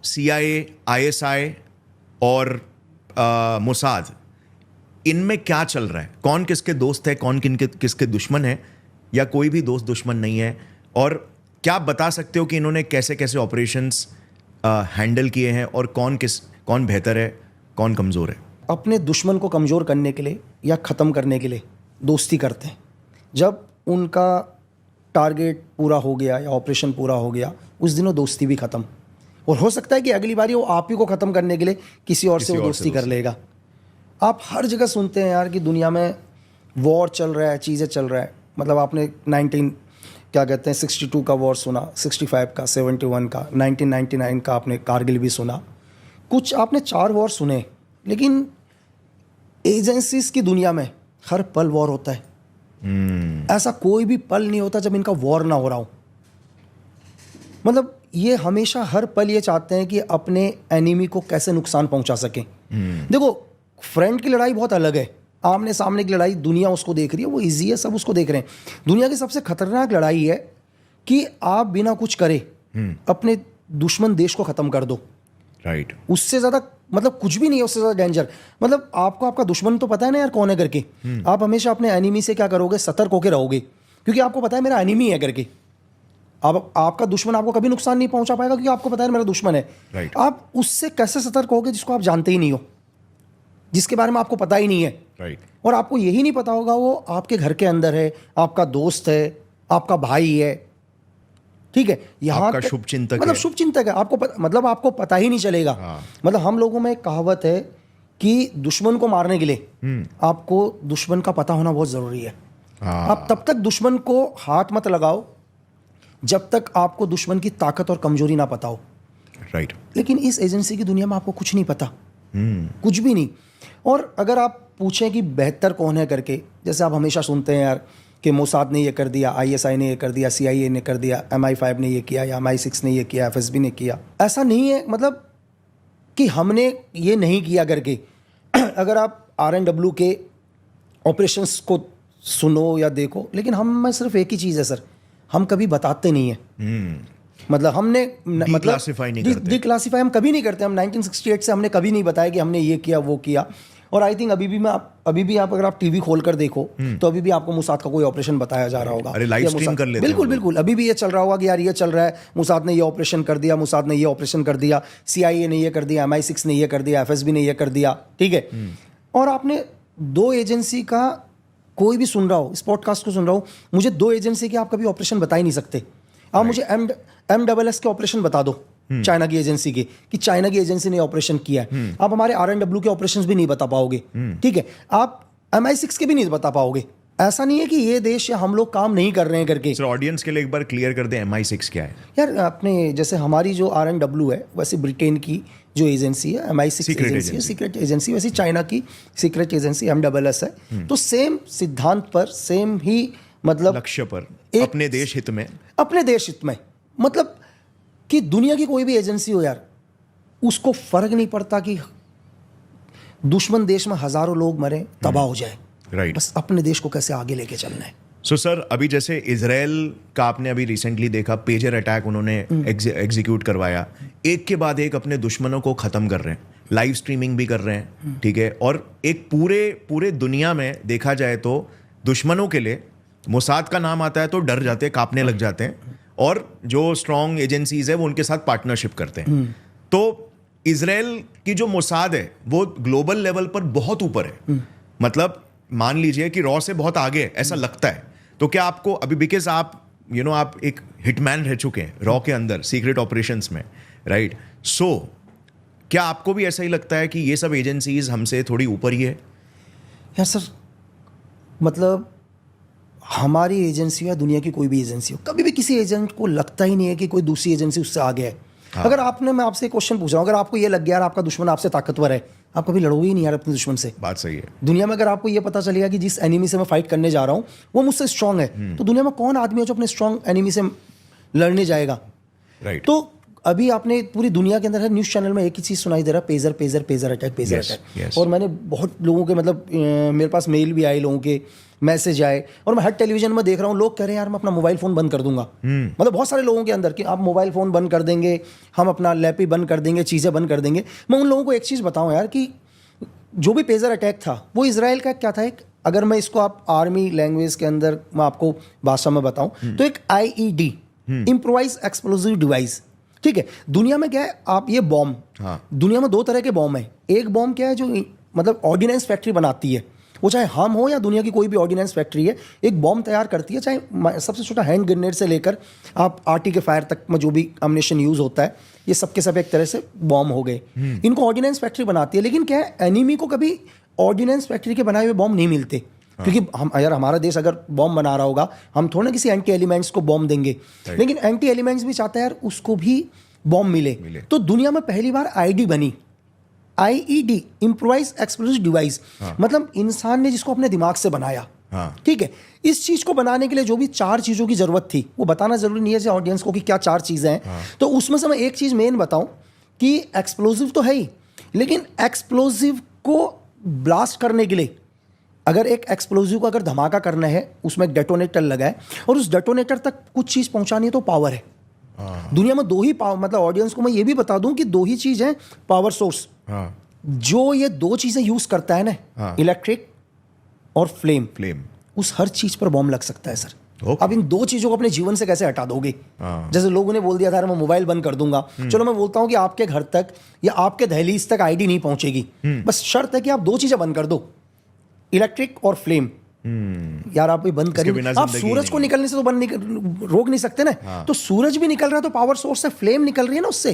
CIA, ISI और Mossad, इनमें क्या चल रहा है? कौन किसके दोस्त है, कौन किसके दुश्मन है, या कोई भी दोस्त दुश्मन नहीं है? और क्या आप बता सकते हो कि इन्होंने कैसे कैसे ऑपरेशंस हैंडल किए हैं और कौन बेहतर है, कौन कमज़ोर है? अपने दुश्मन को कमज़ोर करने के लिए या ख़त्म करने के लिए दोस्ती करते हैं। जब उनका टारगेट पूरा हो गया या ऑपरेशन पूरा हो गया, उस दिन वो दोस्ती भी ख़त्म। और हो सकता है कि अगली बारी वो आप ही को ख़त्म करने के लिए किसी और से वो दोस्ती कर लेगा। आप हर जगह सुनते हैं यार कि दुनिया में वॉर चल रहा है, चीज़ें चल रहा है। मतलब आपने 62 का वॉर सुना, 65 का, 71 का, 1999 का, आपने कारगिल भी सुना। कुछ आपने 4 वॉर सुने, लेकिन एजेंसीज की दुनिया में हर पल वॉर होता है। ऐसा कोई भी पल नहीं होता जब इनका वॉर ना हो रहा हो। मतलब ये हमेशा हर पल ये चाहते हैं कि अपने एनिमी को कैसे नुकसान पहुंचा सकें। देखो, फ्रंट की लड़ाई बहुत अलग है, आमने सामने की लड़ाई दुनिया उसको देख रही है, वो इजी है, सब उसको देख रहे हैं। दुनिया की सबसे खतरनाक लड़ाई है कि आप बिना कुछ करे अपने दुश्मन देश को ख़त्म कर दो। राइट। उससे ज़्यादा मतलब कुछ भी नहीं है, उससे ज़्यादा डेंजर। मतलब आपको आपका दुश्मन तो पता है ना यार कौन है करके। आप हमेशा अपने एनिमी से क्या करोगे, सतर्क होकर रहोगे, क्योंकि आपको पता है मेरा एनिमी है करके। आपका दुश्मन आपको कभी नुकसान नहीं पहुंचा पाएगा, क्योंकि आपको पता है मेरा दुश्मन है। Right. आप उससे कैसे सतर्क होगे जिसको आप जानते ही नहीं हो, जिसके बारे में आपको पता ही नहीं है। Right. और आपको यही नहीं पता होगा वो आपके घर के अंदर है, आपका दोस्त है, आपका भाई है, ठीक है, यहाँ आपका शुभचिंतक मतलब है। शुभचिंतक है। मतलब आपको पता ही नहीं चलेगा। मतलब हम लोगों में एक कहावत है कि दुश्मन को मारने के लिए आपको दुश्मन का पता होना बहुत ज़रूरी है। आप तब तक दुश्मन को हाथ मत लगाओ जब तक आपको दुश्मन की ताकत और कमजोरी ना पता हो। राइट। लेकिन इस एजेंसी की दुनिया में आपको कुछ नहीं पता, कुछ भी नहीं। और अगर आप पूछें कि बेहतर कौन है करके, जैसे आप हमेशा सुनते हैं यार कि मोसाद ने ये कर दिया, ISI ने ये कर दिया, CIA ने कर दिया, MI5 ने ये किया, या MI6 ने ये किया, FSB ने किया। ऐसा नहीं है मतलब कि हमने ये नहीं किया करके। अगर आप RNW के ऑपरेशंस को सुनो या देखो, लेकिन हम में सिर्फ एक ही चीज़ है सर, हम कभी बताते नहीं है। मतलब हमने डिक्लासिफाई हम कभी नहीं करते। हम 1968 से हमने कभी नहीं बताया कि हमने ये किया वो किया। और आई थिंक अभी भी आप अगर आप टीवी खोलकर देखो तो अभी भी आपको मोसाद का कोई ऑपरेशन बताया जा रहा होगा। अरे लाइव स्ट्रीम कर लेते हैं। बिल्कुल अभी भी ये चल रहा होगा कि यार ये चल रहा है, मोसाद ने ये ऑपरेशन कर दिया, मोसाद ने ये ऑपरेशन कर दिया, CIA ने ये कर दिया, MI6 ने ये कर दिया, FSB ने ये कर दिया, ठीक है। और आपने 2 एजेंसी का कोई भी सुन रहा हो, इस पॉडकास्ट को सुन रहा हो, मुझे 2 एजेंसी के आप कभी ऑपरेशन बता ही नहीं सकते। आप मुझे MSS के ऑपरेशन बता दो, चाइना की एजेंसी के, कि चाइना की एजेंसी ने ऑपरेशन किया है। आप हमारे RNW के ऑपरेशंस भी नहीं बता पाओगे, ठीक है। आप MI6 के भी नहीं बता पाओगे। ऐसा नहीं है कि ये देश या हम लोग काम नहीं कर रहे हैं करके। सर ऑडियंस के लिए एक बार क्लियर कर दें, MI6 क्या है? यार अपने जैसे हमारी जो RNW है, वैसे ब्रिटेन की जो एजेंसी है MI6 एजेंसी है, सीक्रेट एजेंसी, वैसे चाइना की सीक्रेट एजेंसी MSS है। तो सेम सिद्धांत पर, सेम ही मतलब लक्ष्य पर, अपने देश हित में, मतलब कि दुनिया की कोई भी एजेंसी हो यार, उसको फर्क नहीं पड़ता कि दुश्मन देश में हजारों लोग मरे, तबाह हो जाए। राइट। बस अपने देश को कैसे आगे लेके चलना है। सो सर, अभी जैसे इजराइल का आपने अभी रिसेंटली देखा, पेजर अटैक उन्होंने एग्जीक्यूट करवाया, एक के बाद एक अपने दुश्मनों को खत्म कर रहे हैं, लाइव स्ट्रीमिंग भी कर रहे हैं, ठीक है। और एक पूरे दुनिया में देखा जाए तो दुश्मनों के लिए मोसाद का नाम आता है तो डर जाते हैं, कांपने लग जाते हैं, और जो स्ट्रॉन्ग एजेंसीज है वो उनके साथ पार्टनरशिप करते हैं। तो इजराइल की जो मोसाद है वो ग्लोबल लेवल पर बहुत ऊपर है। मतलब मान लीजिए कि रॉ से बहुत आगे है, ऐसा लगता है। तो क्या आपको अभी, बिकॉज आप आप एक हिटमैन रह चुके हैं रॉ के अंदर, सीक्रेट ऑपरेशंस में, राइट? सो क्या आपको भी ऐसा ही लगता है कि ये सब एजेंसीज हमसे थोड़ी ऊपर ही है? यार सर, मतलब हमारी एजेंसी या दुनिया की कोई भी एजेंसी हो, कभी भी किसी एजेंट को लगता ही नहीं है कि कोई दूसरी एजेंसी उससे आगे है। अगर मैं आपसे एक क्वेश्चन पूछ रहा हूँ, अगर आपको ये लग गया यार आपका दुश्मन आपसे ताकतवर है, आप कभी लड़ोगे ही नहीं यार अपने दुश्मन से। बात सही है। दुनिया में अगर आपको ये पता चलेगा कि जिस एनिमी से मैं फाइट करने जा रहा हूँ वो मुझसे स्ट्रांग है, तो दुनिया में कौन आदमी है जो अपने स्ट्रांग एनिमी से लड़ने जाएगा? राइट। तो अभी आपने पूरी दुनिया के अंदर हर न्यूज़ चैनल में एक ही चीज़ सुनाई दे रहा है, pager pager pager attack, pager Yes, attack. yes. और मैंने बहुत लोगों के मतलब मेरे पास मेल भी आए, लोगों के मैसेज आए, और मैं हर टेलीविजन में देख रहा हूँ लोग कह रहे हैं यार मैं अपना मोबाइल फ़ोन बंद कर दूंगा। मतलब बहुत सारे लोगों के अंदर कि आप मोबाइल फ़ोन बंद कर देंगे, हम अपना लैपी बंद कर देंगे, चीज़ें बंद कर देंगे। मैं उन लोगों को एक चीज़ बताऊँ यार कि जो भी पेजर अटैक था वो इजराइल का क्या था, एक अगर मैं इसको आप आर्मी लैंग्वेज के अंदर मैं आपको भाषा में बताऊं तो एक IED, इम्प्रोवाइज एक्सप्लोजिव डिवाइस, ठीक है। दुनिया में क्या है, आप ये बॉम्ब, दुनिया में 2 तरह के बॉम्ब हैं। एक बॉम्ब क्या है जो मतलब ऑर्डिनेंस फैक्ट्री बनाती है, वो चाहे हम हो या दुनिया की कोई भी ऑर्डिनेंस फैक्ट्री है, एक बॉम्ब तैयार करती है, चाहे सबसे छोटा हैंड ग्रेनेड से लेकर आप आरटी के फायर तक में जो भी अम्युनिशन यूज होता है, ये सब के सब एक तरह से बॉम्ब हो गए। इनको ऑर्डिनेंस फैक्ट्री बनाती है, लेकिन क्या है, एनिमी को कभी ऑर्डिनेंस फैक्ट्री के बनाए हुए बॉम्ब नहीं मिलते। क्योंकि हम अगर हमारा देश अगर बॉम्ब बना रहा होगा, हम थोड़ा ना किसी एंटी एलिमेंट्स को बॉम्ब देंगे, लेकिन एंटी एलिमेंट्स भी चाहता है यार उसको भी बॉम्ब मिले। तो दुनिया में पहली बार IED बनी, IED, इम्प्रोवाइज एक्सप्लोजिव डिवाइस, मतलब इंसान ने जिसको अपने दिमाग से बनाया। ठीक है, इस चीज को बनाने के लिए जो भी 4 चीजों की जरूरत थी, वो बताना जरूरी नहीं है ऑडियंस को कि क्या 4 चीजें हैं। तो उसमें से मैं एक चीज मेन बताऊं कि एक्सप्लोजिव तो है ही, लेकिन एक्सप्लोजिव को ब्लास्ट करने के लिए अगर एक एक्सप्लोजिव को अगर धमाका करना है, उसमें एक डेटोनेटर लगा है और उस डेटोनेटर तक कुछ चीज पहुंचानी है, तो पावर है। दुनिया में 2 ही पावर, मतलब ऑडियंस को मैं ये भी बता दूं कि 2 ही चीज है पावर सोर्स, जो ये 2 चीजें यूज करता है ना, इलेक्ट्रिक और फ्लेम, उस हर चीज पर बॉम्ब लग सकता है सर। अब इन 2 चीजों को अपने जीवन से कैसे हटा दोगे? जैसे लोगों ने बोल दिया था मैं मोबाइल बंद कर दूंगा, चलो मैं बोलता हूं कि आपके घर तक या आपके दहलीज तक IED नहीं पहुंचेगी, बस शर्त है कि आप 2 चीजें बंद कर दो, इलेक्ट्रिक और फ्लेम। यार आप भी बंद करिए, आप सूरज को निकलने से तो रोक नहीं सकते ना। तो सूरज भी निकल रहा है तो पावर सोर्स से फ्लेम निकल रही है ना उससे,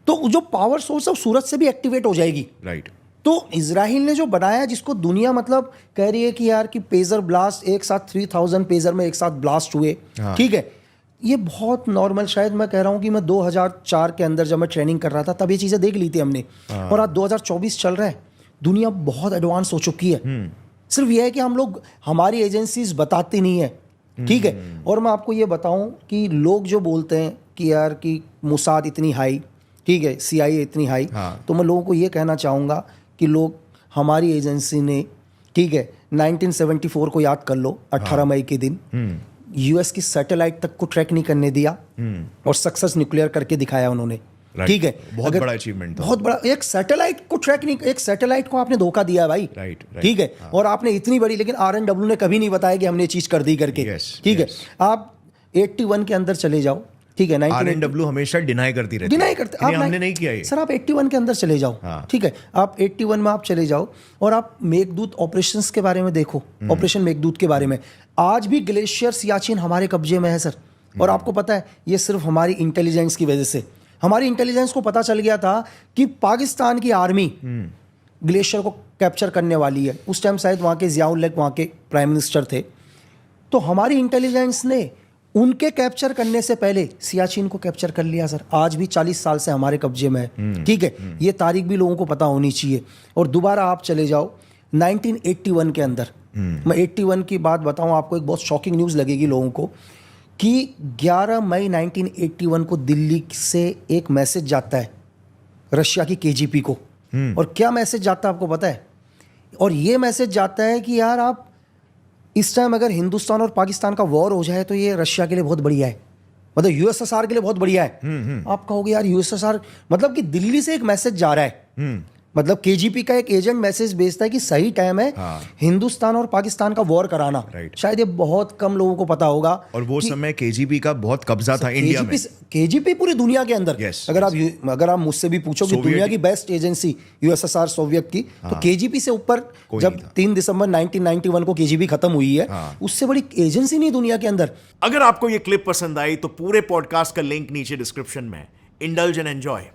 तो जो पावर सोर्स है सूरज से भी एक्टिवेट हो जाएगी। राइट। तो इजराइल ने जो बनाया, जिसको दुनिया मतलब कह रही है कि यार कि पेजर ब्लास्ट एक साथ 3000 पेजर में एक साथ ब्लास्ट हुए, ठीक है, ये बहुत नॉर्मल, शायद मैं कह रहा हूं कि मैं 2004 के अंदर जब मैं ट्रेनिंग कर रहा था तब ये चीजें देख ली थी हमने, और आज 2024 चल रहा है, दुनिया बहुत एडवांस हो चुकी है। सिर्फ यह है कि हम लोग, हमारी एजेंसीज बताती नहीं है, ठीक है। और मैं आपको ये बताऊं कि लोग जो बोलते हैं कि यार कि मोसाद इतनी हाई, ठीक है, CIA इतनी हाई, तो मैं लोगों को ये कहना चाहूँगा कि लोग, हमारी एजेंसी ने, ठीक है, 1974 को याद कर लो, 18 मई के दिन US की सैटेलाइट तक को ट्रैक नहीं करने दिया और सक्सेस न्यूक्लियर करके दिखाया उन्होंने, ठीक है। बहुत बड़ा अचीवमेंट था, बहुत बड़ा। एक सैटेलाइट को ट्रैक नहीं, एक सैटेलाइट को आपने धोखा दिया है भाई, राइट, ठीक है। और आपने इतनी बड़ी, लेकिन RNW ने कभी नहीं बताया कि हमने चीज कर दी करके, ठीक है। आप 81 के अंदर चले जाओ, ठीक है, RNW हमेशा डिनाई करती रहती है, डिनाई करते, हमने नहीं किया ये। सर आप 81 के अंदर चले जाओ, ठीक है, आप 81 में आप चले जाओ और आप मेघदूत ऑपरेशंस के बारे में देखो, ऑपरेशन मेघदूत के बारे में। आज भी ग्लेशियर सियाचिन हमारे कब्जे में है सर, और आपको पता है ये सिर्फ हमारी इंटेलिजेंस की वजह से। हमारी इंटेलिजेंस को पता चल गया था कि पाकिस्तान की आर्मी ग्लेशियर को कैप्चर करने वाली है। उस टाइम शायद वहाँ के ज़ियाउल हक वहाँ के प्राइम मिनिस्टर थे, तो हमारी इंटेलिजेंस ने उनके कैप्चर करने से पहले सियाचिन को कैप्चर कर लिया सर। आज भी 40 साल से हमारे कब्जे में है, ठीक है। ये तारीख भी लोगों को पता होनी चाहिए। और दोबारा आप चले जाओ 1981 के अंदर, मैं 81 की बात बताऊं आपको, एक बहुत शॉकिंग न्यूज़ लगेगी लोगों को कि 11 मई 1981 को दिल्ली से एक मैसेज जाता है रशिया की KGB को, और क्या मैसेज जाता है आपको पता है? और ये मैसेज जाता है कि यार आप इस टाइम अगर हिंदुस्तान और पाकिस्तान का वॉर हो जाए तो ये रशिया के लिए बहुत बढ़िया है, मतलब USSR के लिए बहुत बढ़िया है। आप कहोगे यार USSR, मतलब कि दिल्ली से एक मैसेज जा रहा है, मतलब KGB का एक एजेंट मैसेज भेजता है कि सही टाइम है हिंदुस्तान और पाकिस्तान का वॉर कराना। शायद ये बहुत कम लोगों को पता होगा। और वो समय KGB का बहुत कब्जा था इंडिया में। KGB पूरी दुनिया के अंदर, अगर आप मुझसे भी पूछो कि दुनिया की बेस्ट एजेंसी USSR सोवियत की, तो KGB से ऊपर, जब 3 दिसंबर 1991 को KGB खत्म हुई है, उससे बड़ी एजेंसी नहीं दुनिया के अंदर। अगर आपको ये क्लिप पसंद आई तो पूरे पॉडकास्ट का लिंक नीचे डिस्क्रिप्शन में। Indulge and enjoy.